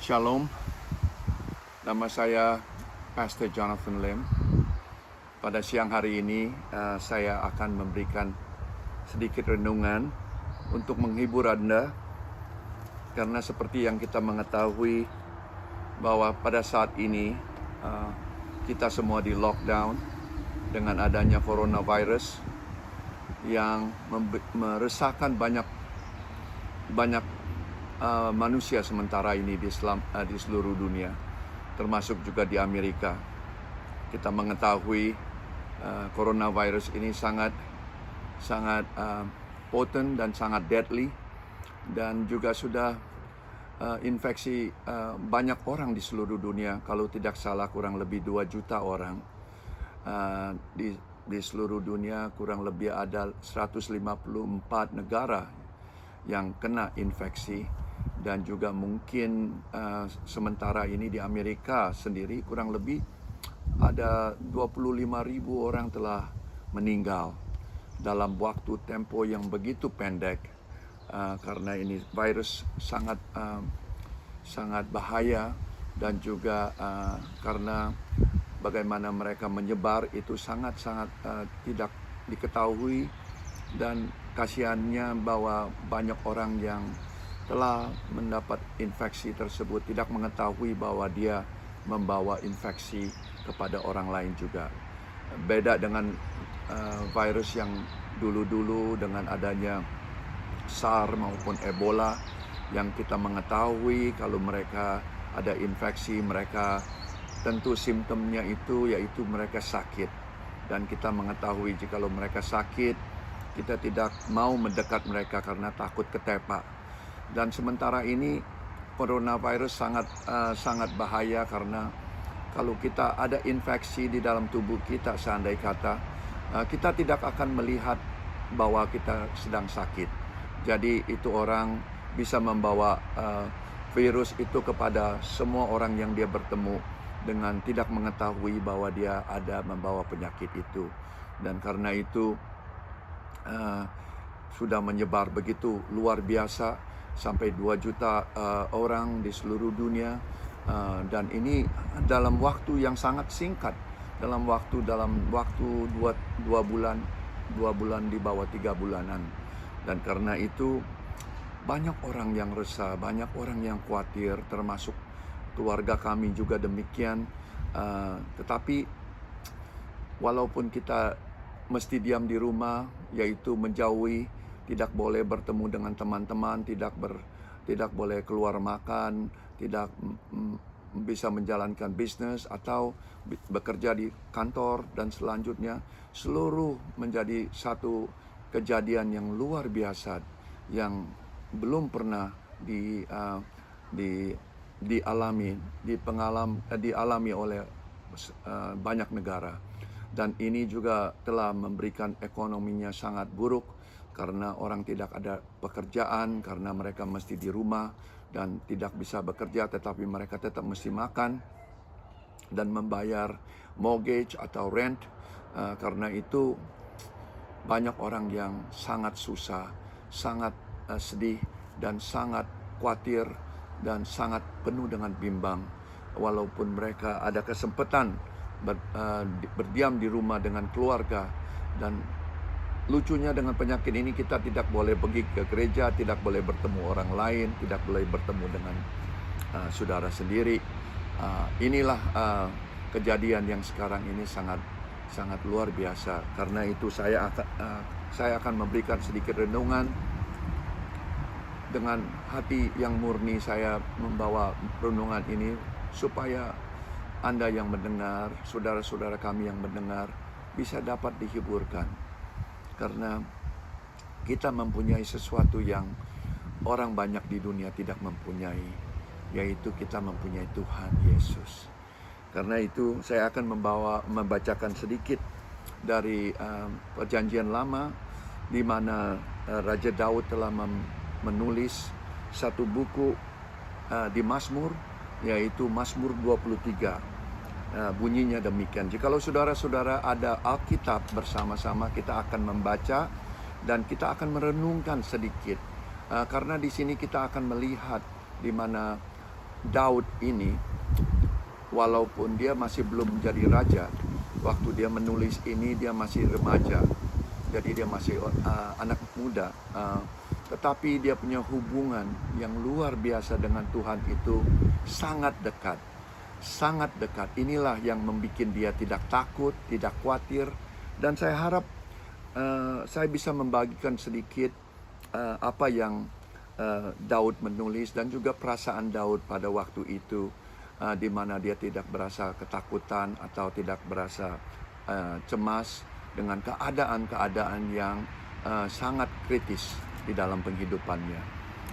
Shalom, nama saya Pastor Jonathan Lim. Pada siang hari ini saya akan memberikan sedikit renungan untuk menghibur Anda, karena seperti yang kita mengetahui bahwa pada saat ini kita semua di lockdown dengan adanya coronavirus yang meresahkan banyak manusia sementara ini di seluruh dunia, termasuk juga di Amerika. Kita mengetahui coronavirus ini sangat potent dan sangat deadly, dan juga sudah infeksi banyak orang di seluruh dunia. Kalau tidak salah kurang lebih 2 juta orang di seluruh dunia. Kurang lebih ada 154 negara yang kena infeksi. Dan juga mungkin sementara ini di Amerika sendiri kurang lebih ada 25.000 orang telah meninggal dalam waktu tempo yang begitu pendek, karena ini virus sangat bahaya, dan juga karena bagaimana mereka menyebar itu sangat tidak diketahui. Dan kasihannya bahwa banyak orang yang telah mendapat infeksi tersebut tidak mengetahui bahwa dia membawa infeksi kepada orang lain juga. Beda dengan virus yang dulu-dulu dengan adanya SARS maupun Ebola, yang kita mengetahui kalau mereka ada infeksi, mereka tentu simptomnya itu yaitu mereka sakit. Dan kita mengetahui jikalau mereka sakit, kita tidak mau mendekat mereka karena takut ketepak. Dan sementara ini coronavirus sangat bahaya, karena kalau kita ada infeksi di dalam tubuh kita, seandai kata kita tidak akan melihat bahwa kita sedang sakit. Jadi itu orang bisa membawa virus itu kepada semua orang yang dia bertemu dengan tidak mengetahui bahwa dia ada membawa penyakit itu. Dan karena itu sudah menyebar begitu luar biasa, sampai 2 juta orang di seluruh dunia, dan ini dalam waktu yang sangat singkat, dalam waktu 2 bulan di bawah 3 bulanan. Dan karena itu banyak orang yang resah, banyak orang yang khawatir, termasuk keluarga kami juga demikian. Tetapi walaupun kita mesti diam di rumah, yaitu menjauhi, tidak boleh bertemu dengan teman-teman, tidak boleh keluar makan, tidak bisa menjalankan bisnis atau bekerja di kantor, dan selanjutnya seluruh menjadi satu kejadian yang luar biasa yang belum pernah dialami oleh banyak negara. Dan ini juga telah memberikan ekonominya sangat buruk, karena orang tidak ada pekerjaan, karena mereka mesti di rumah dan tidak bisa bekerja, tetapi mereka tetap mesti makan dan membayar mortgage atau rent. Karena itu banyak orang yang sangat susah, sangat sedih, dan sangat khawatir, dan sangat penuh dengan bimbang. Walaupun mereka ada kesempatan berdiam di rumah dengan keluarga. Dan lucunya dengan penyakit ini kita tidak boleh pergi ke gereja, tidak boleh bertemu orang lain, tidak boleh bertemu dengan saudara sendiri. Inilah kejadian yang sekarang ini sangat luar biasa. Karena itu saya akan memberikan sedikit renungan dengan hati yang murni. Saya membawa renungan ini supaya Anda yang mendengar, saudara-saudara kami yang mendengar, bisa dapat dihiburkan. Karena kita mempunyai sesuatu yang orang banyak di dunia tidak mempunyai, yaitu kita mempunyai Tuhan Yesus. Karena itu saya akan membacakan sedikit dari Perjanjian Lama, di mana Raja Daud telah menulis satu buku di Mazmur, yaitu Mazmur 23. Bunyinya demikian. Jikalau saudara-saudara ada Alkitab bersama-sama, kita akan membaca dan kita akan merenungkan sedikit, karena di sini kita akan melihat di mana Daud ini, walaupun dia masih belum menjadi raja, waktu dia menulis ini dia masih remaja, jadi dia masih anak muda, tetapi dia punya hubungan yang luar biasa dengan Tuhan itu sangat dekat, sangat dekat. Inilah yang membuat dia tidak takut, tidak khawatir. Dan saya harap saya bisa membagikan sedikit apa yang Daud menulis dan juga perasaan Daud pada waktu itu, di mana dia tidak berasa ketakutan atau tidak berasa cemas dengan keadaan-keadaan yang sangat kritis di dalam penghidupannya.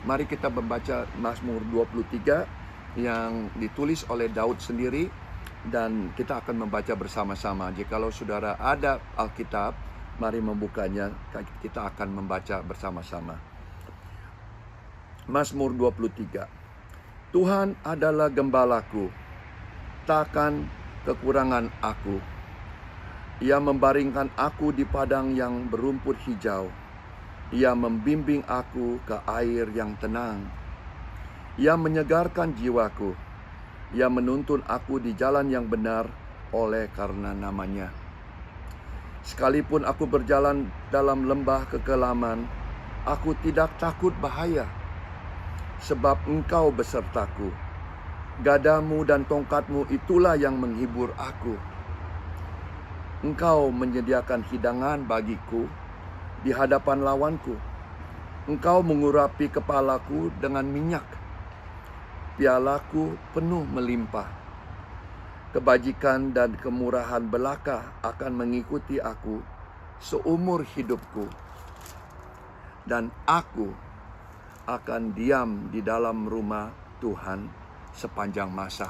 Mari kita membaca Mazmur 23 yang ditulis oleh Daud sendiri, dan kita akan membaca bersama-sama. Jikalau saudara ada Alkitab, mari membukanya, kita akan membaca bersama-sama. Mazmur 23. Tuhan adalah gembalaku, takkan kekurangan aku. Ia membaringkan aku di padang yang berumput hijau. Ia membimbing aku ke air yang tenang. Ia menyegarkan jiwaku. Ia menuntun aku di jalan yang benar oleh karena namanya. Sekalipun aku berjalan dalam lembah kekelaman, aku tidak takut bahaya, sebab Engkau besertaku. Gadamu dan tongkatmu itulah yang menghibur aku. Engkau menyediakan hidangan bagiku di hadapan lawanku. Engkau mengurapi kepalaku dengan minyak. Pialaku penuh melimpah. Kebajikan dan kemurahan belaka akan mengikuti aku seumur hidupku, dan aku akan diam di dalam rumah Tuhan sepanjang masa.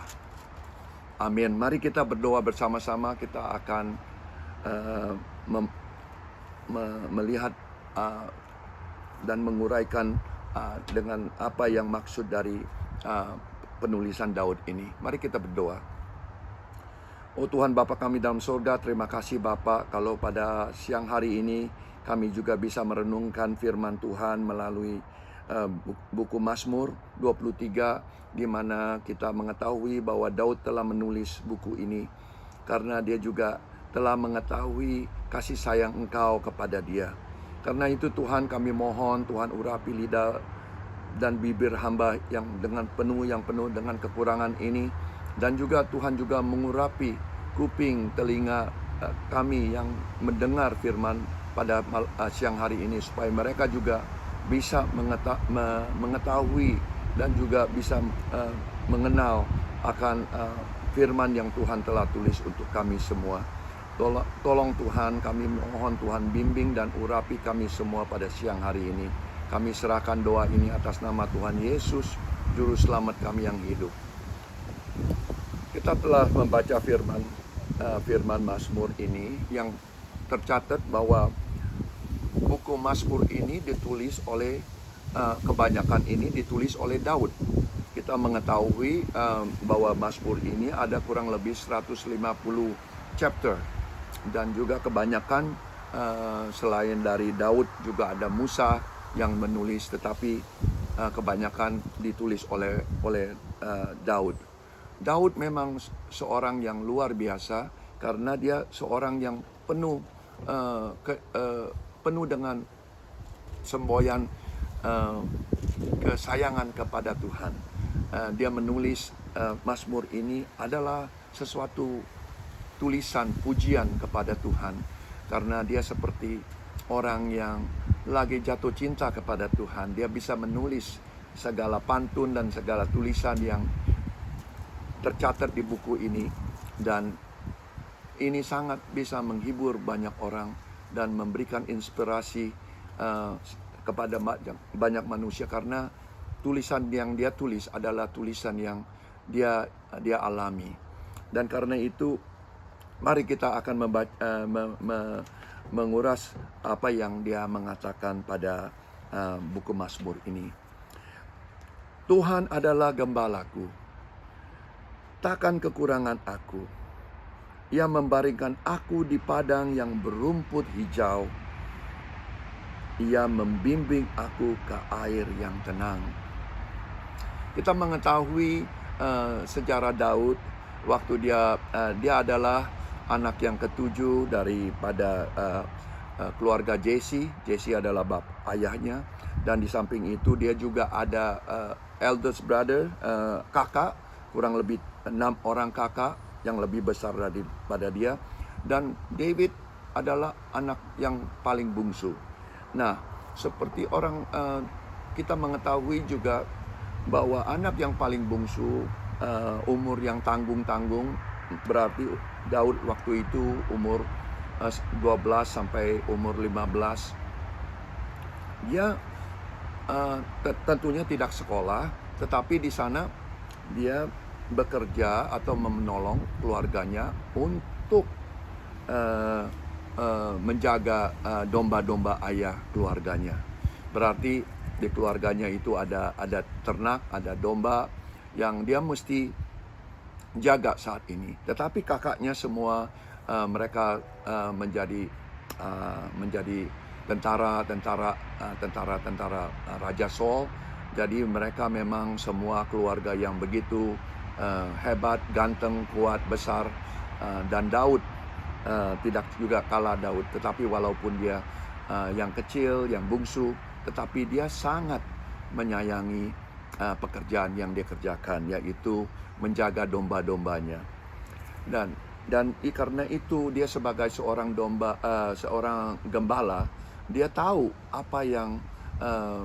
Amin. Mari kita berdoa bersama-sama. Kita akan melihat dan menguraikan dengan apa yang maksud dari penulisan Daud ini. Mari kita berdoa. Oh Tuhan Bapa kami dalam surga, terima kasih Bapa kalau pada siang hari ini kami juga bisa merenungkan firman Tuhan melalui buku Mazmur 23, di mana kita mengetahui bahwa Daud telah menulis buku ini karena dia juga telah mengetahui kasih sayang Engkau kepada dia. Karena itu Tuhan, kami mohon Tuhan urapi lidah dan bibir hamba yang penuh dengan kekurangan ini, dan juga Tuhan juga mengurapi kuping telinga kami yang mendengar firman pada siang hari ini, supaya mereka juga bisa mengetahui dan juga bisa mengenal akan firman yang Tuhan telah tulis untuk kami semua. Tolong Tuhan, kami mohon Tuhan bimbing dan urapi kami semua pada siang hari ini. Kami serahkan doa ini atas nama Tuhan Yesus, Juru Selamat kami yang hidup. Kita telah membaca firman Mazmur ini, yang tercatat bahwa buku Mazmur ini ditulis oleh kebanyakan ini ditulis oleh Daud. Kita mengetahui bahwa Mazmur ini ada kurang lebih 150 chapter, dan juga kebanyakan selain dari Daud juga ada Musa yang menulis, tetapi kebanyakan ditulis oleh Daud. Daud memang seorang yang luar biasa karena dia seorang yang penuh dengan semboyan kesayangan kepada Tuhan. Dia menulis Mazmur ini adalah sesuatu tulisan pujian kepada Tuhan, karena dia seperti orang yang lagi jatuh cinta kepada Tuhan. Dia bisa menulis segala pantun dan segala tulisan yang tercatat di buku ini, dan ini sangat bisa menghibur banyak orang dan memberikan inspirasi kepada banyak manusia, karena tulisan yang dia tulis adalah tulisan yang dia alami. Dan karena itu mari kita akan menguras apa yang dia mengatakan pada buku Mazmur ini. Tuhan adalah gembalaku, takkan kekurangan aku. Ia membaringkan aku di padang yang berumput hijau. Ia membimbing aku ke air yang tenang. Kita mengetahui sejarah Daud waktu dia adalah anak yang ketujuh daripada keluarga Jesse. Jesse adalah ayahnya, dan di samping itu dia juga ada eldest brother, kakak, kurang lebih 6 orang kakak yang lebih besar daripada dia, dan David adalah anak yang paling bungsu. Nah, seperti kita mengetahui juga bahwa anak yang paling bungsu, umur yang tanggung-tanggung, berarti Daud waktu itu umur 12 sampai umur 15. Dia tentunya tidak sekolah, tetapi di sana dia bekerja atau menolong keluarganya untuk menjaga domba-domba ayah keluarganya. Berarti di keluarganya itu ada ternak, ada domba yang dia mesti jaga saat ini. Tetapi kakaknya semua mereka menjadi tentara Raja Saul. Jadi mereka memang semua keluarga yang begitu hebat, ganteng, kuat, besar, dan Daud tidak juga kalah Daud. Tetapi walaupun dia yang kecil, yang bungsu, tetapi dia sangat menyayangi pekerjaan yang dia kerjakan, yaitu menjaga domba-dombanya. Dan karena itu dia sebagai seorang gembala, dia tahu apa yang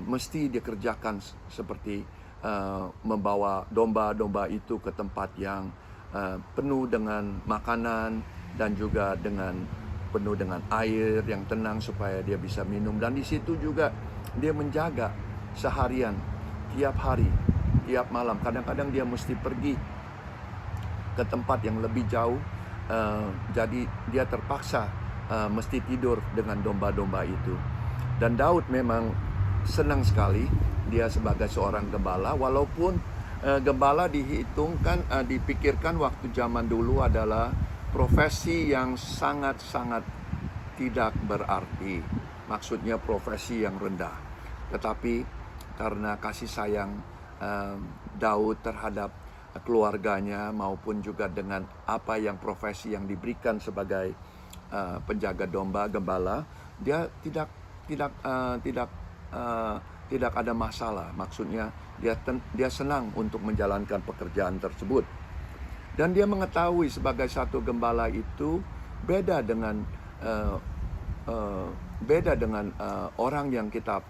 mesti dia kerjakan, seperti membawa domba-domba itu ke tempat yang penuh dengan makanan dan juga penuh dengan air yang tenang supaya dia bisa minum. Dan di situ juga dia menjaga seharian, tiap hari, tiap malam. Kadang-kadang dia mesti pergi ke tempat yang lebih jauh, jadi dia terpaksa mesti tidur dengan domba-domba itu. Dan Daud memang senang sekali dia sebagai seorang gembala, walaupun gembala dipikirkan waktu zaman dulu adalah profesi yang sangat-sangat tidak berarti. Maksudnya profesi yang rendah. Tetapi karena kasih sayang Daud terhadap keluarganya, maupun juga dengan apa yang profesi yang diberikan sebagai penjaga domba, gembala, dia tidak ada masalah. Maksudnya dia senang untuk menjalankan pekerjaan tersebut. Dan dia mengetahui sebagai satu gembala itu beda dengan orang yang kita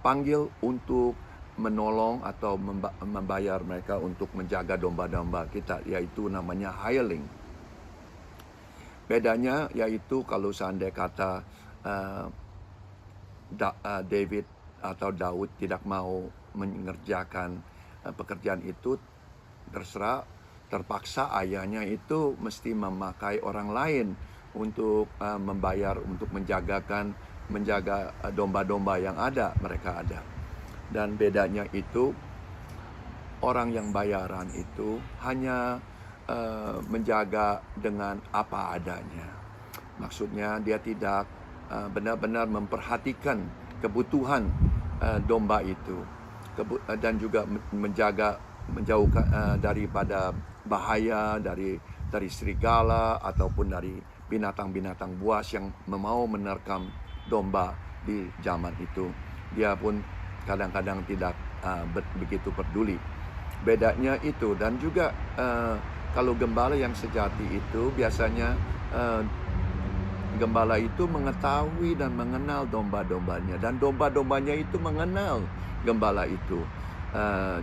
panggil untuk menolong atau membayar mereka untuk menjaga domba-domba kita, yaitu namanya hireling. Bedanya yaitu kalau seandainya kata David atau Daud tidak mau mengerjakan pekerjaan itu, terpaksa ayahnya itu mesti memakai orang lain untuk membayar, untuk menjaga domba-domba yang mereka ada. Dan bedanya itu, orang yang bayaran itu hanya menjaga dengan apa adanya. Maksudnya dia tidak benar-benar memperhatikan kebutuhan domba itu, dan juga menjauhkan daripada bahaya dari serigala ataupun dari binatang-binatang buas yang mau menerkam domba di zaman itu. Dia pun kadang-kadang tidak begitu peduli. Bedanya itu. Dan juga kalau gembala yang sejati itu biasanya gembala itu mengetahui dan mengenal domba-dombanya, dan domba-dombanya itu mengenal gembala itu.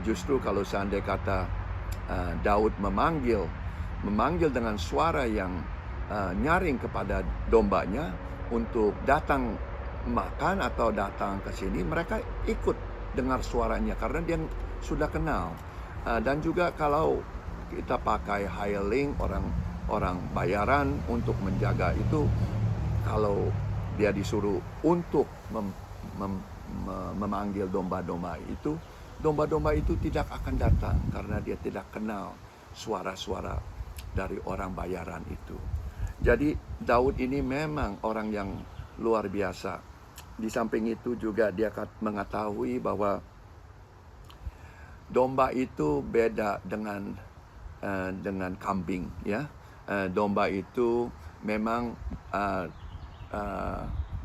Justru kalau seandainya kata Daud memanggil dengan suara yang nyaring kepada dombanya untuk datang makan atau datang ke sini, mereka ikut dengar suaranya karena dia sudah kenal. Dan juga kalau kita pakai hireling, orang bayaran untuk menjaga itu, kalau dia disuruh untuk memanggil domba-domba itu tidak akan datang karena dia tidak kenal suara-suara dari orang bayaran itu. Jadi Daud ini memang orang yang luar biasa. Di samping itu juga dia mengetahui bahwa domba itu beda dengan kambing, ya. Domba itu memang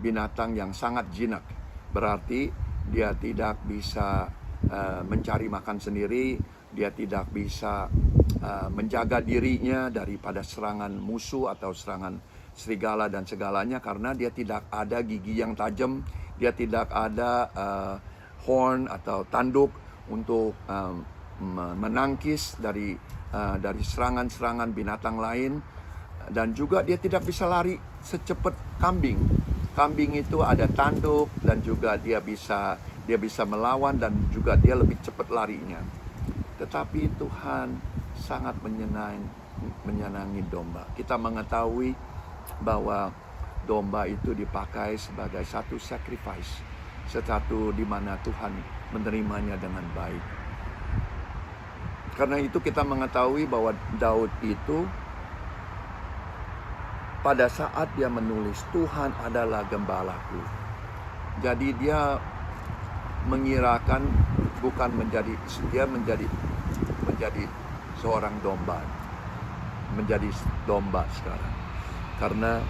binatang yang sangat jinak. Berarti dia tidak bisa mencari makan sendiri, dia tidak bisa menjaga dirinya daripada serangan musuh atau serangan serigala dan segalanya, karena dia tidak ada gigi yang tajam, dia tidak ada horn atau tanduk untuk menangkis dari serangan-serangan binatang lain. Dan juga dia tidak bisa lari secepat kambing. Kambing itu ada tanduk dan juga dia bisa melawan dan juga dia lebih cepat larinya. Tetapi Tuhan sangat menyenangi domba. Kita mengetahui bahwa domba itu dipakai sebagai satu sacrifice, satu di mana Tuhan menerimanya dengan baik. Karena itu kita mengetahui bahwa Daud itu pada saat dia menulis Tuhan adalah gembalaku, jadi dia mengirakan bukan menjadi seorang domba, menjadi domba sekarang, karena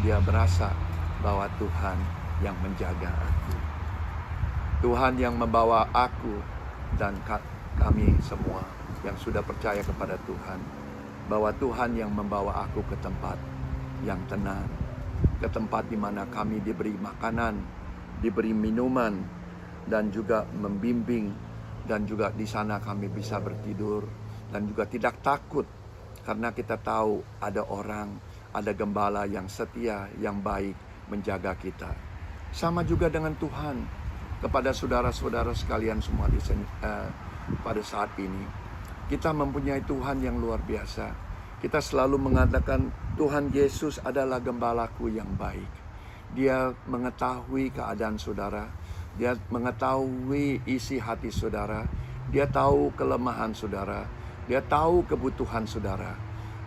dia merasa bahwa Tuhan yang menjaga aku, Tuhan yang membawa aku dan kami semua yang sudah percaya kepada Tuhan, bahwa Tuhan yang membawa aku ke tempat yang tenang, ke tempat di mana kami diberi makanan, diberi minuman, dan juga membimbing, dan juga di sana kami bisa bertidur dan juga tidak takut, karena kita tahu ada gembala yang setia, yang baik menjaga kita. Sama juga dengan Tuhan kepada saudara-saudara sekalian semua di sini, pada saat ini kita mempunyai Tuhan yang luar biasa. Kita selalu mengatakan Tuhan Yesus adalah gembalaku yang baik. Dia mengetahui keadaan saudara, dia mengetahui isi hati saudara, dia tahu kelemahan saudara, dia tahu kebutuhan saudara.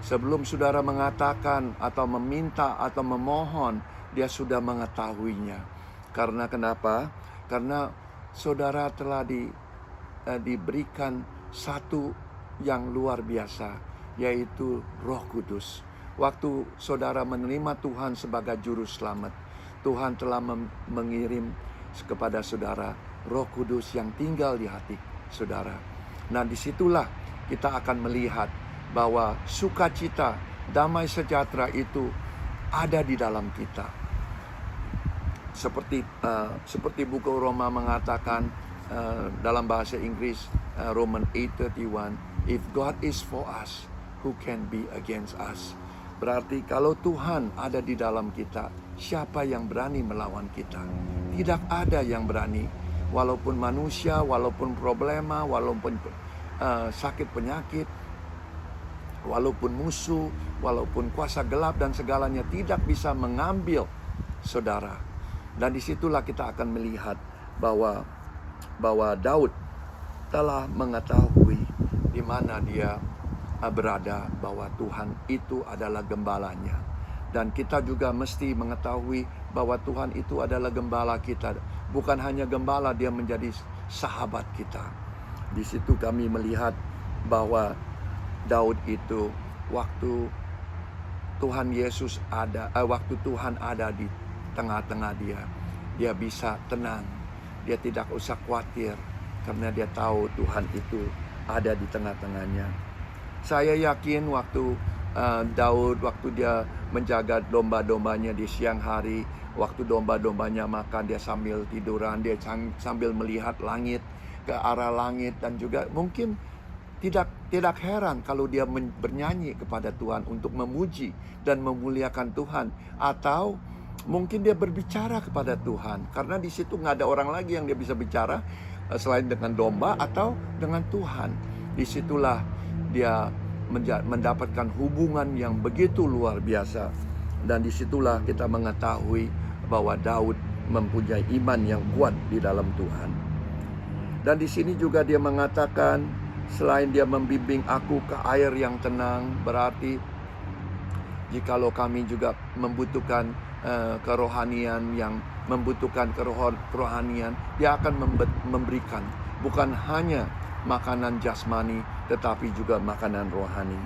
Sebelum saudara mengatakan atau meminta atau memohon, dia sudah mengetahuinya. Karena kenapa? Karena saudara telah diberikan satu yang luar biasa, yaitu Roh Kudus. Waktu saudara menerima Tuhan sebagai juru selamat, Tuhan telah mengirim kepada saudara Roh Kudus yang tinggal di hati saudara. Nah, disitulah kita akan melihat bahwa sukacita, damai sejahtera itu ada di dalam kita. Seperti buku Roma mengatakan dalam bahasa Inggris, Roman 8:31, if God is for us, who can be against us? Berarti kalau Tuhan ada di dalam kita, siapa yang berani melawan kita? Tidak ada yang berani. Walaupun manusia, walaupun problema, walaupun sakit penyakit, walaupun musuh, walaupun kuasa gelap dan segalanya tidak bisa mengambil saudara. Dan disitulah kita akan melihat bahwa Daud telah mengetahui di mana dia berada, bahwa Tuhan itu adalah gembalanya. Dan kita juga mesti mengetahui bahwa Tuhan itu adalah gembala kita. Bukan hanya gembala, dia menjadi sahabat kita. Di situ kami melihat bahwa Daud itu waktu Tuhan Yesus waktu Tuhan ada di tengah-tengah dia bisa tenang. Dia tidak usah khawatir karena dia tahu Tuhan itu ada di tengah-tengahnya. Saya yakin waktu Daud, waktu dia menjaga domba-dombanya di siang hari, waktu domba-dombanya makan, dia sambil tiduran, dia sambil melihat langit, ke arah langit, dan juga mungkin tidak heran kalau dia bernyanyi kepada Tuhan untuk memuji dan memuliakan Tuhan, atau mungkin dia berbicara kepada Tuhan, karena di situ nggak ada orang lagi yang dia bisa bicara selain dengan domba atau dengan Tuhan. Disitulah dia mendapatkan hubungan yang begitu luar biasa. Dan disitulah kita mengetahui bahwa Daud mempunyai iman yang kuat di dalam Tuhan. Dan di sini juga dia mengatakan, selain dia membimbing aku ke air yang tenang, berarti jikalau kami juga membutuhkan kerohanian, yang membutuhkan kerohanian, dia akan memberikan. Bukan hanya makanan jasmani, tetapi juga makanan rohani.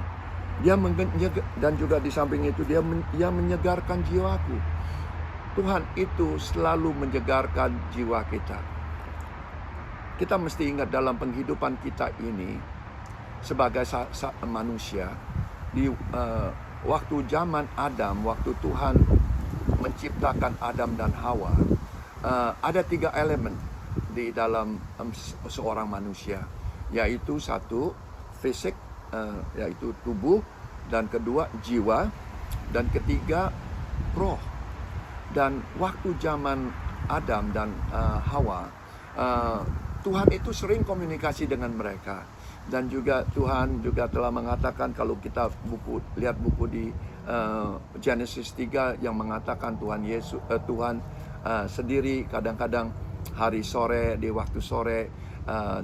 Dan juga di samping itu dia menyegarkan jiwaku. Tuhan itu selalu menyegarkan jiwa kita. Kita mesti ingat dalam penghidupan kita ini sebagai manusia, di waktu zaman Adam, waktu Tuhan menciptakan Adam dan Hawa, ada 3 elemen di dalam seorang manusia, yaitu satu fisik, yaitu tubuh, dan kedua jiwa, dan ketiga roh. Dan waktu zaman Adam dan Hawa, Tuhan itu sering komunikasi dengan mereka. Dan juga Tuhan juga telah mengatakan, kalau kita lihat buku di Genesis 3 yang mengatakan Tuhan sendiri kadang-kadang hari sore, di waktu sore,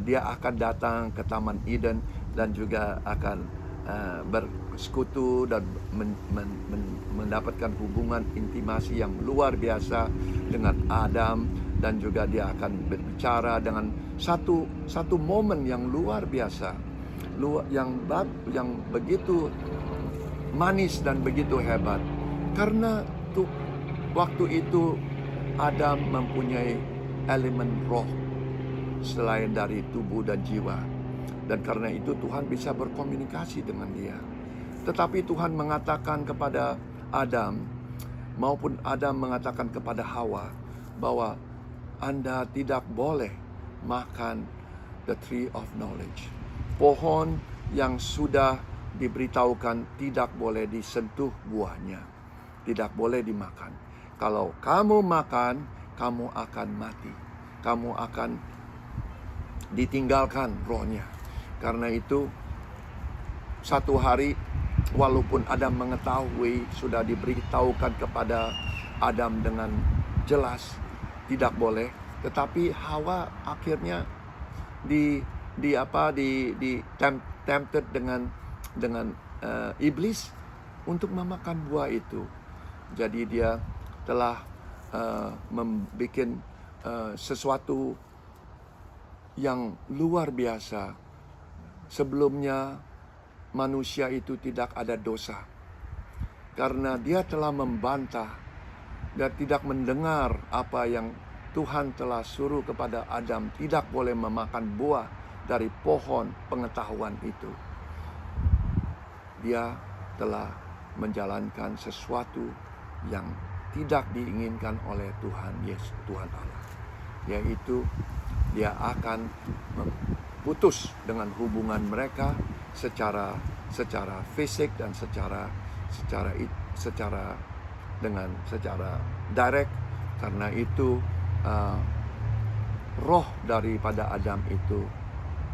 dia akan datang ke Taman Eden dan juga akan bersekutu dan mendapatkan hubungan intimasi yang luar biasa dengan Adam. Dan juga dia akan berbicara dengan satu momen yang luar biasa, yang begitu manis dan begitu hebat. Karena waktu itu Adam mempunyai elemen roh selain dari tubuh dan jiwa. Dan karena itu Tuhan bisa berkomunikasi dengan dia. Tetapi Tuhan mengatakan kepada Adam, maupun Adam mengatakan kepada Hawa, bahwa Anda tidak boleh makan the tree of knowledge. Pohon yang sudah diberitahukan tidak boleh disentuh buahnya, tidak boleh dimakan. Kalau kamu makan, kamu akan mati. Kamu akan ditinggalkan rohnya. Karena itu, satu hari, walaupun Adam mengetahui, sudah diberitahukan kepada Adam dengan jelas tidak boleh, tetapi Hawa akhirnya tempted dengan iblis untuk memakan buah itu. Jadi dia telah membuat sesuatu yang luar biasa. Sebelumnya manusia itu tidak ada dosa, karena dia telah membantah dan tidak mendengar apa yang Tuhan telah suruh kepada Adam, tidak boleh memakan buah dari pohon pengetahuan itu. Dia telah menjalankan sesuatu yang tidak diinginkan oleh Tuhan Yesus, Tuhan Allah, yaitu dia akan putus dengan hubungan mereka secara fisik dan secara direct. Karena itu roh daripada Adam itu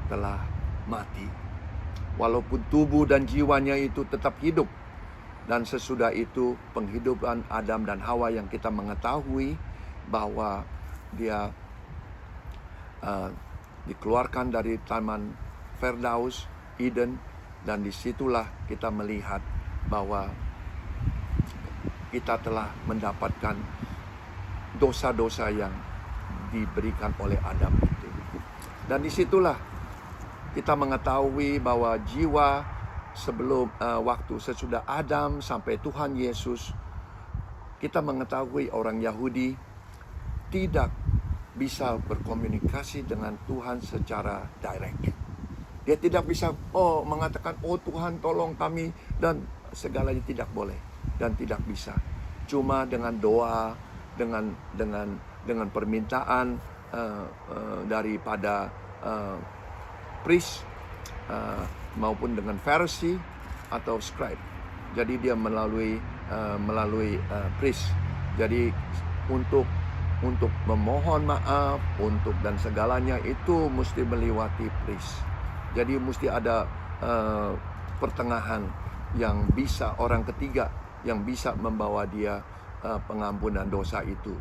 telah mati, walaupun tubuh dan jiwanya itu tetap hidup. Dan sesudah itu penghidupan Adam dan Hawa yang kita mengetahui bahwa dia dikeluarkan dari Taman Firdaus, Eden, dan disitulah kita melihat bahwa kita telah mendapatkan dosa-dosa yang diberikan oleh Adam itu. Dan disitulah kita mengetahui bahwa jiwa sebelum waktu sesudah Adam sampai Tuhan Yesus, kita mengetahui orang Yahudi tidak bisa berkomunikasi dengan Tuhan secara direct. Dia tidak bisa mengatakan, "Oh Tuhan, tolong kami," dan segalanya tidak boleh dan tidak bisa. Cuma dengan doa, dengan permintaan daripada priest maupun dengan Farisi atau scribe. Jadi dia melalui priest. Jadi untuk memohon maaf, dan segalanya itu mesti melewati priest. Jadi mesti ada pertengahan yang bisa, orang ketiga yang bisa membawa dia pengampunan dosa itu.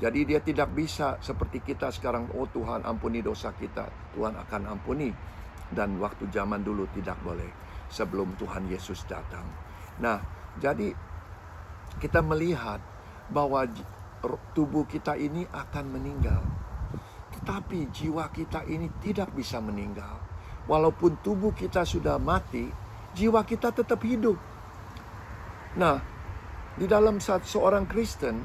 Jadi dia tidak bisa seperti kita sekarang, "Oh Tuhan, ampuni dosa kita." Tuhan akan ampuni. Dan waktu zaman dulu tidak boleh, sebelum Tuhan Yesus datang. Nah, jadi kita melihat bahwa tubuh kita ini akan meninggal, tetapi jiwa kita ini tidak bisa meninggal. walaupun tubuh kita sudah mati, jiwa kita tetap hidup. Nah, di dalam seorang Kristen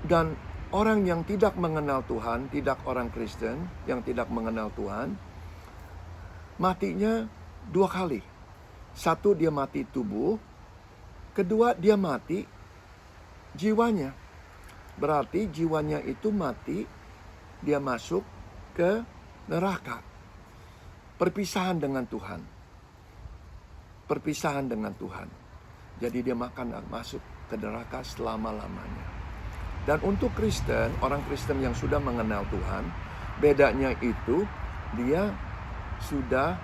dan orang yang tidak mengenal Tuhan, tidak orang Kristen yang tidak mengenal Tuhan, matinya 2 kali. Satu, dia mati tubuh. Kedua, dia mati jiwanya. Berarti jiwanya itu mati, dia masuk ke neraka. Perpisahan dengan Tuhan. Perpisahan dengan Tuhan. Jadi dia masuk ke neraka selama-lamanya. Dan untuk Kristen, orang Kristen yang sudah mengenal Tuhan, bedanya itu dia sudah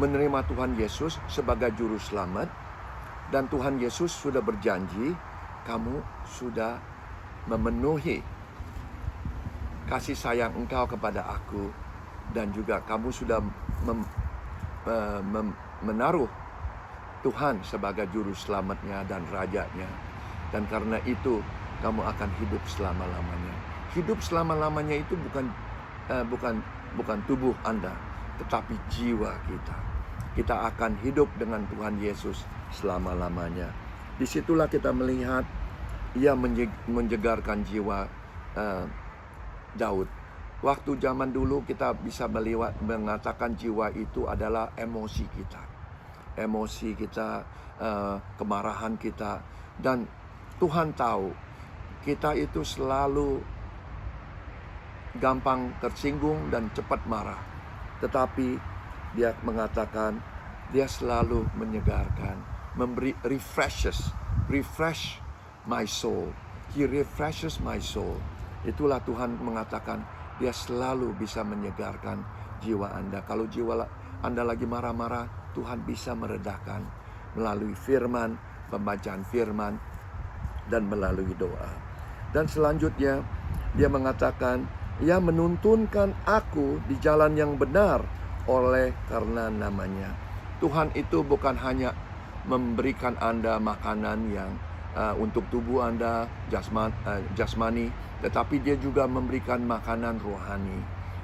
menerima Tuhan Yesus sebagai juru selamat, dan Tuhan Yesus sudah berjanji, kamu sudah memenuhi kasih sayang engkau kepada aku, dan juga kamu sudah menaruh Tuhan sebagai juru selamatnya dan rajanya. Dan karena itu kamu akan hidup selama-lamanya. Hidup selama-lamanya itu bukan tubuh Anda, tetapi jiwa kita. Kita akan hidup dengan Tuhan Yesus selama-lamanya. Disitulah kita melihat ia menjegarkan jiwa Daud. Waktu zaman dulu kita bisa mengatakan jiwa itu adalah emosi kita. Emosi kita, kemarahan kita. Dan Tuhan tahu kita itu selalu gampang tersinggung dan cepat marah. Tetapi dia mengatakan, dia selalu menyegarkan, memberi refresh my soul. He refreshes my soul. Itulah Tuhan mengatakan, dia selalu bisa menyegarkan jiwa Anda. Kalau jiwa Anda lagi marah-marah, Tuhan bisa meredakan melalui firman, pembacaan firman, dan melalui doa. Dan selanjutnya, dia mengatakan, ia menuntunkan aku di jalan yang benar oleh karena namanya. Tuhan itu bukan hanya memberikan Anda makanan yang untuk tubuh Anda, jasmani, tetapi dia juga memberikan makanan rohani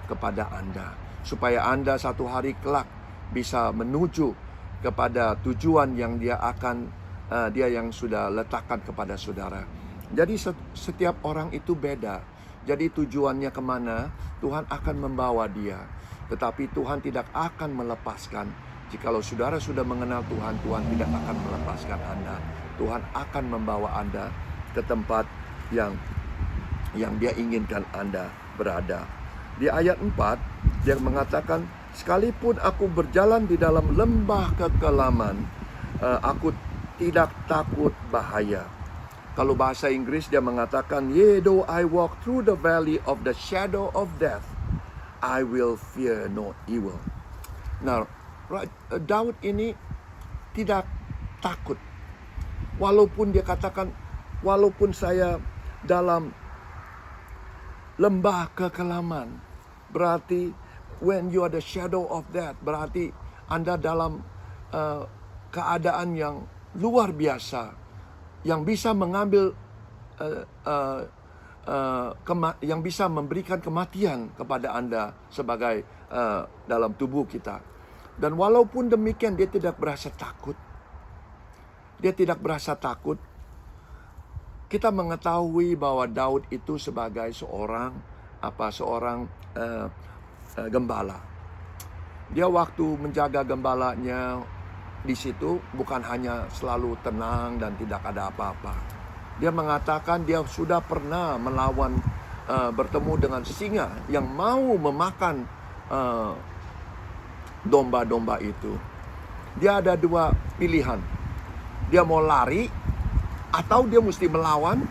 kepada Anda, supaya Anda satu hari kelak bisa menuju kepada tujuan yang dia yang sudah letakkan kepada saudara. Jadi setiap orang itu beda. Jadi tujuannya kemana, Tuhan akan membawa dia. Tetapi Tuhan tidak akan melepaskan. Jikalau saudara sudah mengenal Tuhan, Tuhan tidak akan melepaskan Anda. Tuhan akan membawa Anda ke tempat yang dia inginkan Anda berada. Di ayat 4, dia mengatakan, sekalipun aku berjalan di dalam lembah kekelaman, aku tidak takut bahaya. Kalau bahasa Inggris dia mengatakan, yea, though I walk through the valley of the shadow of death, I will fear no evil. Nah, Daud ini tidak takut. Walaupun dia katakan, walaupun saya dalam lembah kekelaman, berarti when you are the shadow of death, berarti Anda dalam keadaan yang luar biasa, yang bisa mengambil yang bisa memberikan kematian kepada Anda sebagai dalam tubuh kita. Dan walaupun demikian dia tidak berasa takut. Dia tidak berasa takut. Kita mengetahui bahwa Daud itu sebagai seorang gembala. Dia waktu menjaga gembalanya di situ bukan hanya selalu tenang dan tidak ada apa-apa. Dia mengatakan dia sudah pernah melawan, bertemu dengan singa yang mau memakan domba-domba itu. Dia ada 2 pilihan. Dia mau lari atau dia mesti melawan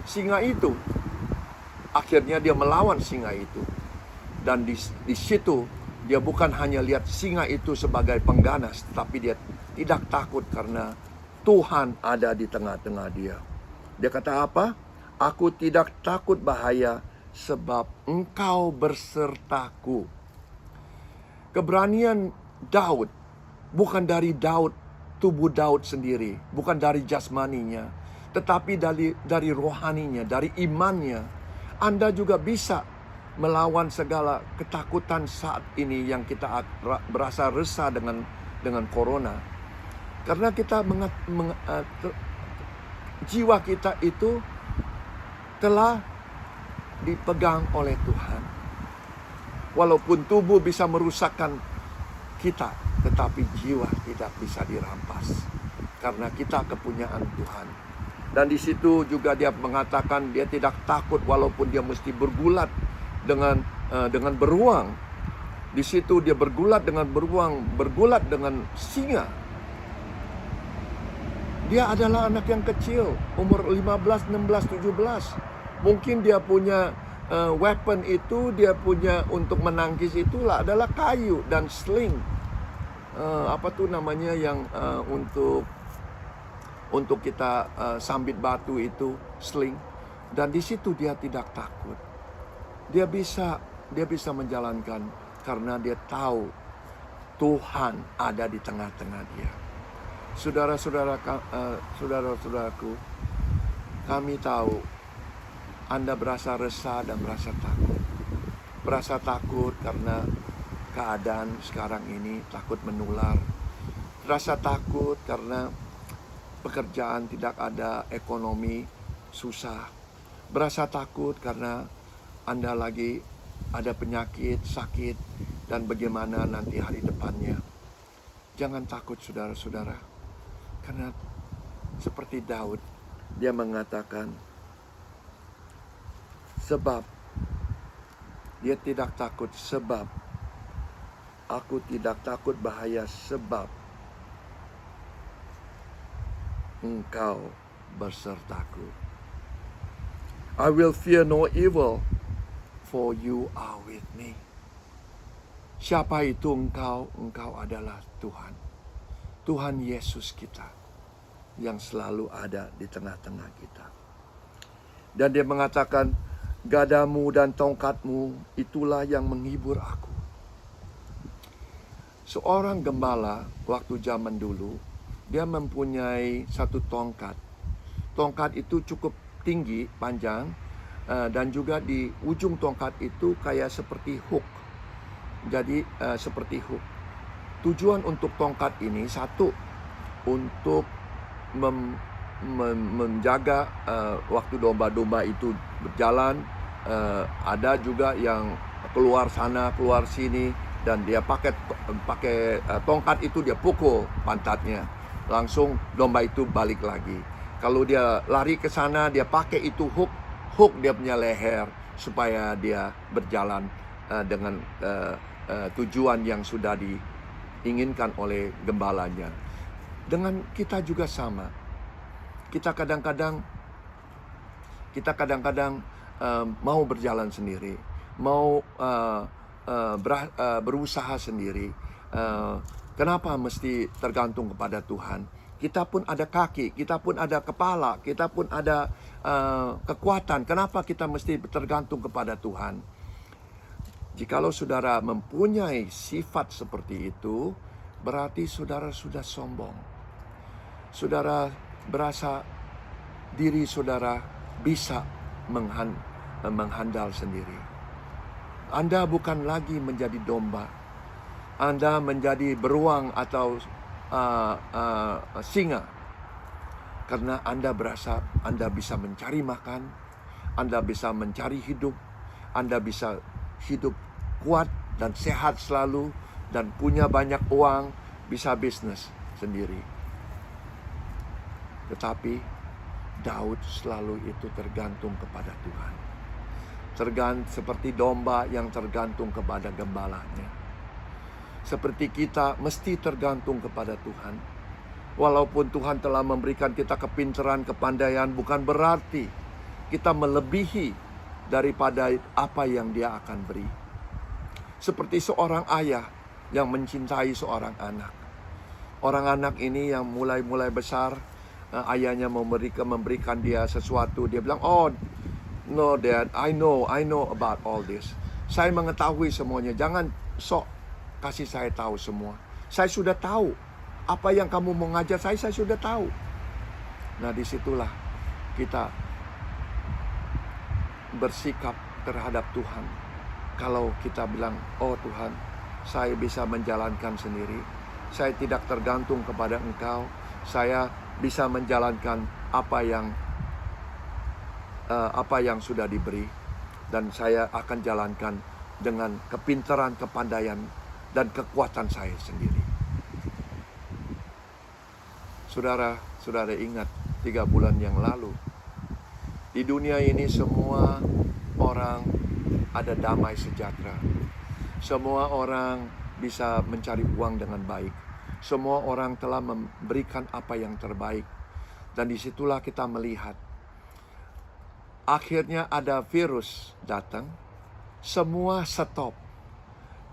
singa itu. Akhirnya dia melawan singa itu. Dan di situ dia bukan hanya lihat singa itu sebagai pengganas, tetapi dia tidak takut karena Tuhan ada di tengah-tengah dia. Dia kata apa? Aku tidak takut bahaya sebab engkau bersertaku. Keberanian Daud bukan dari tubuh Daud sendiri, bukan dari jasmaninya, tetapi dari rohaninya, dari imannya. Anda juga bisa melawan segala ketakutan saat ini yang kita berasa resah dengan corona. Karena kita jiwa kita itu telah dipegang oleh Tuhan. Walaupun tubuh bisa merusakkan kita, tetapi jiwa tidak bisa dirampas. Karena kita kepunyaan Tuhan. Dan di situ juga dia mengatakan dia tidak takut walaupun dia mesti bergulat dengan beruang. Di situ dia bergulat dengan beruang, bergulat dengan singa. Dia adalah anak yang kecil, umur 15, 16, 17. Mungkin dia punya weapon itu, dia punya untuk menangkis itulah adalah kayu dan sling. Apa tuh namanya yang untuk kita sambit batu itu, sling. Dan di situ dia tidak takut. Dia bisa menjalankan karena dia tahu Tuhan ada di tengah-tengah dia. Saudara-saudaraku, kami tahu Anda berasa resah dan berasa takut. Berasa takut karena keadaan sekarang ini takut menular. Rasa takut karena pekerjaan tidak ada, ekonomi susah. Berasa takut karena Anda lagi ada penyakit, sakit, dan bagaimana nanti hari depannya. Jangan takut saudara-saudara. Karena seperti Daud, dia mengatakan, sebab dia tidak takut, sebab aku tidak takut bahaya, sebab Engkau bersertaku. I will fear no evil, for you are with me. Siapa itu engkau? Engkau adalah Tuhan. Tuhan Yesus kita yang selalu ada di tengah-tengah kita. Dan dia mengatakan, gadamu dan tongkatmu itulah yang menghibur aku. Seorang gembala waktu zaman dulu, dia mempunyai satu tongkat. Tongkat itu cukup tinggi, panjang, dan juga di ujung tongkat itu kayak seperti hook. Jadi seperti hook. Tujuan untuk tongkat ini satu, untuk menjaga waktu domba-domba itu berjalan. Ada juga yang keluar sana, keluar sini, dan dia pakai tongkat itu dia pukul pantatnya. Langsung domba itu balik lagi. Kalau dia lari ke sana, dia pakai itu hook dia punya leher supaya dia berjalan dengan tujuan yang sudah diinginkan oleh gembalanya. Dengan kita juga sama. Kita kadang-kadang mau berjalan sendiri, mau berusaha sendiri. Kenapa mesti tergantung kepada Tuhan? Kita pun ada kaki, kita pun ada kepala, kita pun ada kekuatan. Kenapa kita mesti tergantung kepada Tuhan? Jikalau saudara mempunyai sifat seperti itu, berarti saudara sudah sombong. Saudara berasa diri saudara bisa menghandal sendiri. Anda bukan lagi menjadi domba. Anda menjadi beruang atau singa. Karena Anda berasa Anda bisa mencari makan, Anda bisa mencari hidup, Anda bisa hidup kuat dan sehat selalu, dan punya banyak uang, bisa bisnis sendiri. Tetapi Daud selalu itu tergantung kepada Tuhan. Seperti domba yang tergantung kepada gembalanya. Seperti kita mesti tergantung kepada Tuhan. Walaupun Tuhan telah memberikan kita kepintaran, kepandaian, bukan berarti kita melebihi daripada apa yang Dia akan beri. Seperti seorang ayah yang mencintai seorang anak. Orang anak ini yang mulai besar, ayahnya memberikan dia sesuatu. Dia bilang, oh no dad, I know about all this. Saya mengetahui semuanya. Jangan sok kasih saya tahu semua. Saya sudah tahu apa yang kamu mau ngajar saya sudah tahu. Nah, disitulah kita bersikap terhadap Tuhan. kalau kita bilang, oh Tuhan, saya bisa menjalankan sendiri, saya tidak tergantung kepada Engkau, saya bisa menjalankan apa yang sudah diberi, dan saya akan jalankan dengan kepintaran, kepandaian, dan kekuatan saya sendiri. Saudara ingat 3 bulan yang lalu, di dunia ini semua orang ada damai sejahtera. Semua orang bisa mencari uang dengan baik. Semua orang telah memberikan apa yang terbaik. Dan disitulah kita melihat, akhirnya ada virus datang, semua stop.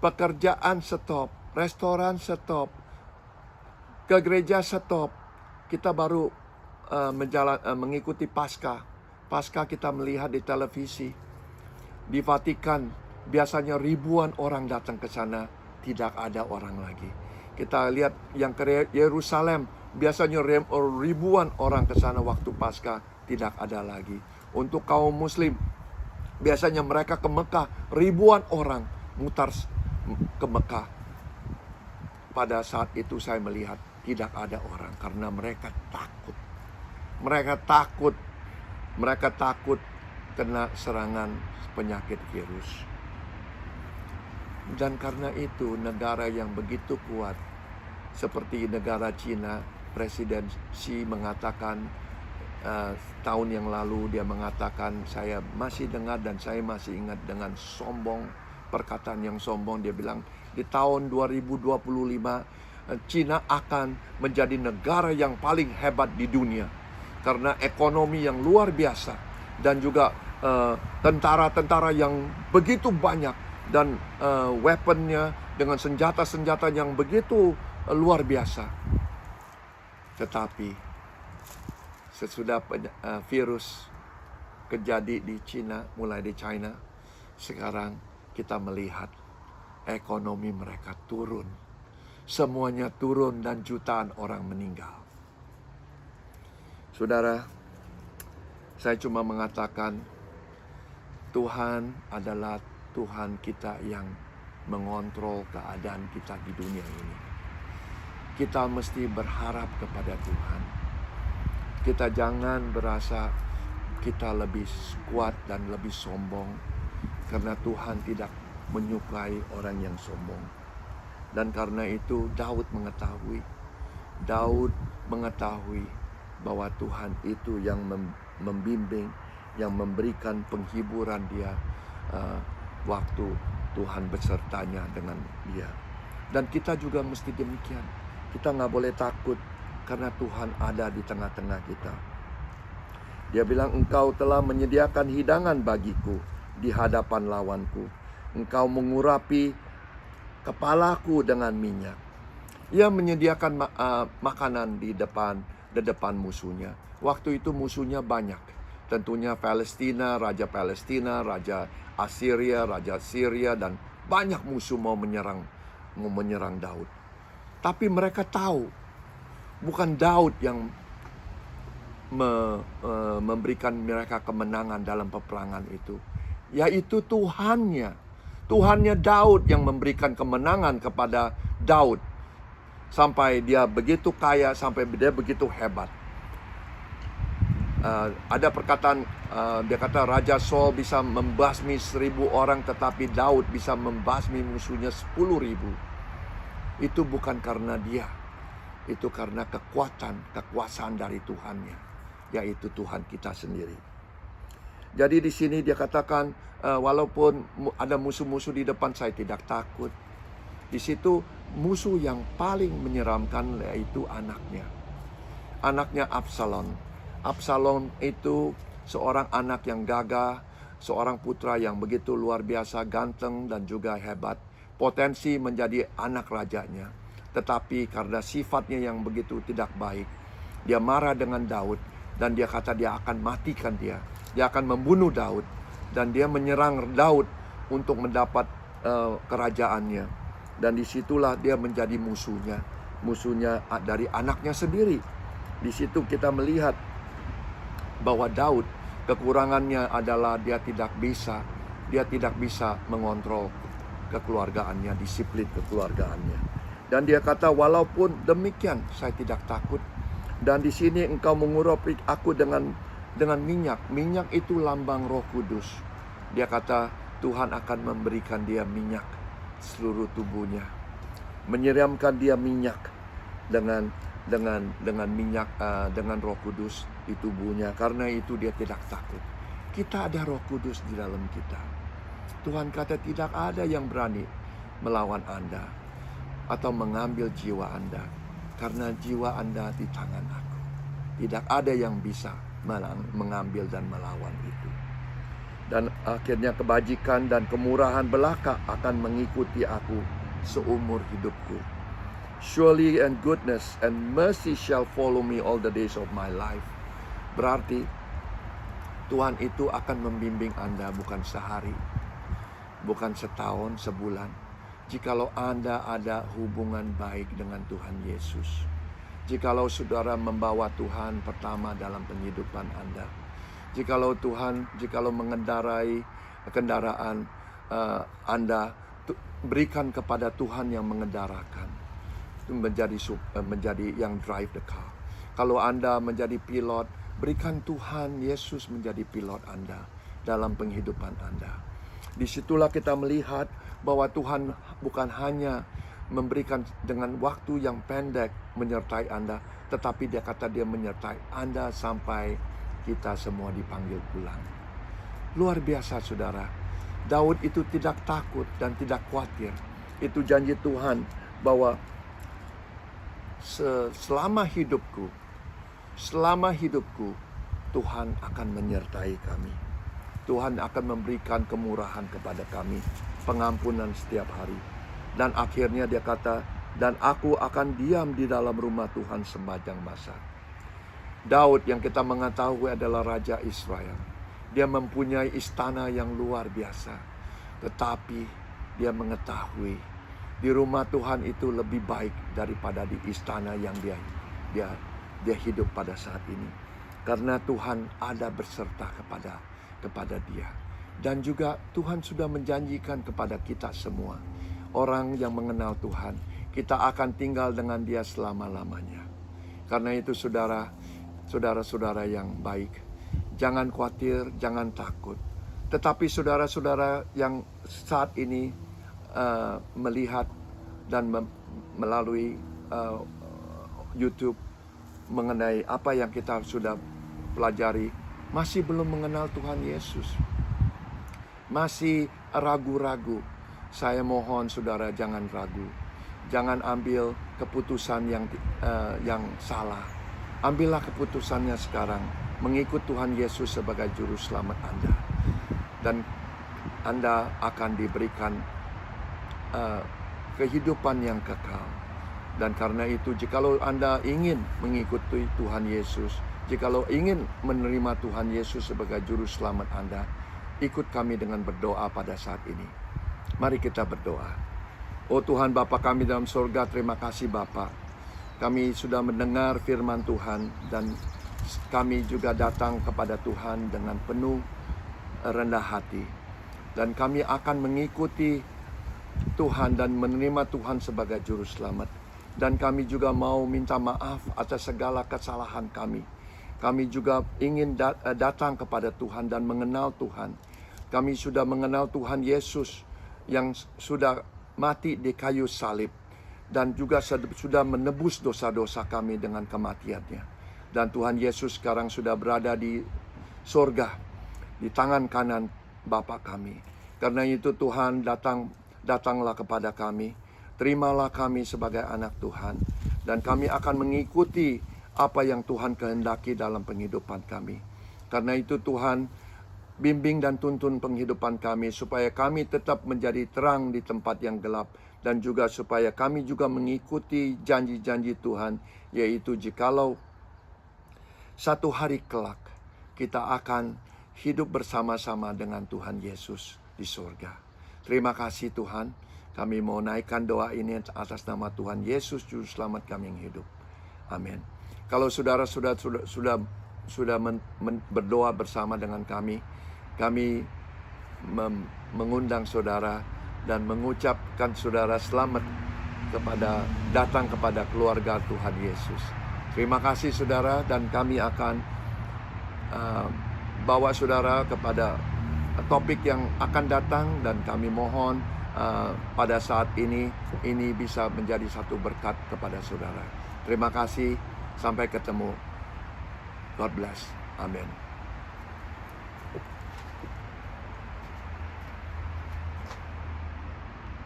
Pekerjaan stop, restoran stop, ke gereja stop. Kita baru mengikuti Paskah. Paskah kita melihat di televisi. Di Vatikan biasanya ribuan orang datang ke sana, tidak ada orang lagi. Kita lihat yang ke Yerusalem, biasanya ribuan orang ke sana waktu Paskah, tidak ada lagi. Untuk kaum Muslim, biasanya mereka ke Mekah, ribuan orang mutar ke Mekah. Pada saat itu saya melihat tidak ada orang karena mereka takut. Mereka takut kena serangan penyakit virus. Dan karena itu negara yang begitu kuat seperti negara Cina, Presiden Xi mengatakan tahun yang lalu, dia mengatakan, saya masih dengar dan saya masih ingat dengan sombong, perkataan yang sombong. Dia bilang di tahun 2025 Cina akan menjadi negara yang paling hebat di dunia karena ekonomi yang luar biasa dan juga tentara-tentara yang begitu banyak dan weaponnya dengan senjata-senjata yang begitu luar biasa. Tetapi sesudah virus terjadi di Cina, mulai di China, sekarang kita melihat ekonomi mereka turun. Semuanya turun dan jutaan orang meninggal. Saudara, saya cuma mengatakan Tuhan adalah Tuhan kita yang mengontrol keadaan kita di dunia ini. Kita mesti berharap kepada Tuhan. Kita jangan berasa kita lebih kuat dan lebih sombong, karena Tuhan tidak menyukai orang yang sombong. Dan karena itu Daud mengetahui bahwa Tuhan itu yang membimbing, yang memberikan penghiburan dia waktu Tuhan besertanya dengan dia. Dan kita juga mesti demikian. Kita nggak boleh takut karena Tuhan ada di tengah-tengah kita. Dia bilang, Engkau telah menyediakan hidangan bagiku di hadapan lawanku. Engkau mengurapi kepalaku dengan minyak. Ia menyediakan makanan di depan musuhnya. Waktu itu musuhnya banyak. Tentunya Palestina, Raja Assyria, Raja Syria, dan banyak musuh mau menyerang Daud. Tapi mereka tahu, bukan Daud yang memberikan mereka kemenangan dalam peperangan itu, yaitu Tuhannya Daud yang memberikan kemenangan kepada Daud. Sampai dia begitu kaya, sampai dia begitu hebat. Ada perkataan, dia kata Raja Saul bisa membasmi 1000 orang, tetapi Daud bisa membasmi musuhnya 10.000. Itu bukan karena dia, itu karena kekuasaan dari Tuhannya, yaitu Tuhan kita sendiri. Jadi di sini dia katakan, walaupun ada musuh-musuh di depan, saya tidak takut. Di situ musuh yang paling menyeramkan yaitu anaknya Absalom. Absalom itu seorang anak yang gagah, seorang putra yang begitu luar biasa, ganteng dan juga hebat, potensi menjadi anak rajanya. Tetapi karena sifatnya yang begitu tidak baik, dia marah dengan Daud dan dia kata dia akan matikan dia. Dia akan membunuh Daud dan dia menyerang Daud untuk mendapat kerajaannya. Dan disitulah dia menjadi musuhnya dari anaknya sendiri. Di situ kita melihat bahwa Daud kekurangannya adalah dia tidak bisa dia tidak bisa mengontrol kekeluargaannya, disiplin kekeluargaannya. Dan dia kata, walaupun demikian saya tidak takut. Dan di sini engkau mengurapi aku dengan minyak. Minyak itu lambang Roh Kudus. Dia kata Tuhan akan memberikan dia minyak seluruh tubuhnya, menyiramkan dia minyak dengan minyak, dengan Roh Kudus di tubuhnya. Karena itu dia tidak takut. Kita ada Roh Kudus di dalam kita. Tuhan kata tidak ada yang berani melawan Anda atau mengambil jiwa Anda, karena jiwa Anda di tangan aku. Tidak ada yang bisa mengambil dan melawan itu. Dan akhirnya kebajikan dan kemurahan belaka akan mengikuti aku seumur hidupku. Surely and goodness and mercy shall follow me all the days of my life. Berarti Tuhan itu akan membimbing Anda bukan sehari, bukan setahun, sebulan. Jikalau Anda ada hubungan baik dengan Tuhan Yesus. Jikalau saudara membawa Tuhan pertama dalam penghidupan Anda. Jikalau mengendarai kendaraan Anda, berikan kepada Tuhan yang mengendarakan. Menjadi yang drive the car. Kalau Anda menjadi pilot, berikan Tuhan Yesus menjadi pilot Anda dalam penghidupan Anda. Disitulah kita melihat bahwa Tuhan bukan hanya memberikan dengan waktu yang pendek menyertai Anda, tetapi dia kata dia menyertai Anda sampai kita semua dipanggil pulang. Luar biasa saudara. Daud itu tidak takut dan tidak khawatir. Itu janji Tuhan bahwa selama hidupku Tuhan akan menyertai kami. Tuhan akan memberikan kemurahan kepada kami, pengampunan setiap hari. Dan akhirnya dia kata, dan aku akan diam di dalam rumah Tuhan sepanjang masa. Daud yang kita mengetahui adalah Raja Israel. Dia mempunyai istana yang luar biasa. Tetapi dia mengetahui di rumah Tuhan itu lebih baik daripada di istana yang dia hidup pada saat ini. Karena Tuhan ada berserta kepada dia. Dan juga Tuhan sudah menjanjikan kepada kita semua, orang yang mengenal Tuhan, kita akan tinggal dengan dia selama-lamanya. Karena itu saudara-saudara yang baik, jangan khawatir, jangan takut. Tetapi saudara-saudara yang saat ini melihat dan melalui YouTube mengenai apa yang kita sudah pelajari, masih belum mengenal Tuhan Yesus, masih ragu-ragu. Saya mohon saudara jangan ragu, jangan ambil keputusan yang salah. Ambillah keputusannya sekarang, mengikut Tuhan Yesus sebagai juru selamat Anda, dan Anda akan diberikan kehidupan yang kekal. Dan karena itu, jikalau Anda ingin mengikuti Tuhan Yesus, jikalau ingin menerima Tuhan Yesus sebagai juru selamat Anda, ikut kami dengan berdoa pada saat ini. Mari kita berdoa. Oh Tuhan Bapa kami dalam surga, terima kasih Bapa. Kami sudah mendengar firman Tuhan, dan kami juga datang kepada Tuhan dengan penuh rendah hati. Dan kami akan mengikuti Tuhan dan menerima Tuhan sebagai juru selamat. Dan kami juga mau minta maaf atas segala kesalahan kami. Kami juga ingin datang kepada Tuhan dan mengenal Tuhan. Kami sudah mengenal Tuhan Yesus yang sudah mati di kayu salib, dan juga sudah menebus dosa-dosa kami dengan kematiannya. Dan Tuhan Yesus sekarang sudah berada di sorga, di tangan kanan Bapa kami. Karena itu Tuhan, datanglah kepada kami. Terimalah kami sebagai anak Tuhan, dan kami akan mengikuti apa yang Tuhan kehendaki dalam penghidupan kami. Karena itu Tuhan, bimbing dan tuntun penghidupan kami, supaya kami tetap menjadi terang di tempat yang gelap, dan juga supaya kami juga mengikuti janji-janji Tuhan, yaitu jikalau satu hari kelak kita akan hidup bersama-sama dengan Tuhan Yesus di surga. Terima kasih Tuhan. Kami mau naikkan doa ini atas nama Tuhan Yesus, Juru Selamat kami yang hidup. Amin. Kalau saudara sudah berdoa bersama dengan kami mengundang saudara dan mengucapkan saudara selamat datang kepada keluarga Tuhan Yesus. Terima kasih saudara, dan kami akan bawa saudara kepada topik yang akan datang, dan kami mohon pada saat ini bisa menjadi satu berkat kepada saudara. Terima kasih, sampai ketemu. God bless. Amin.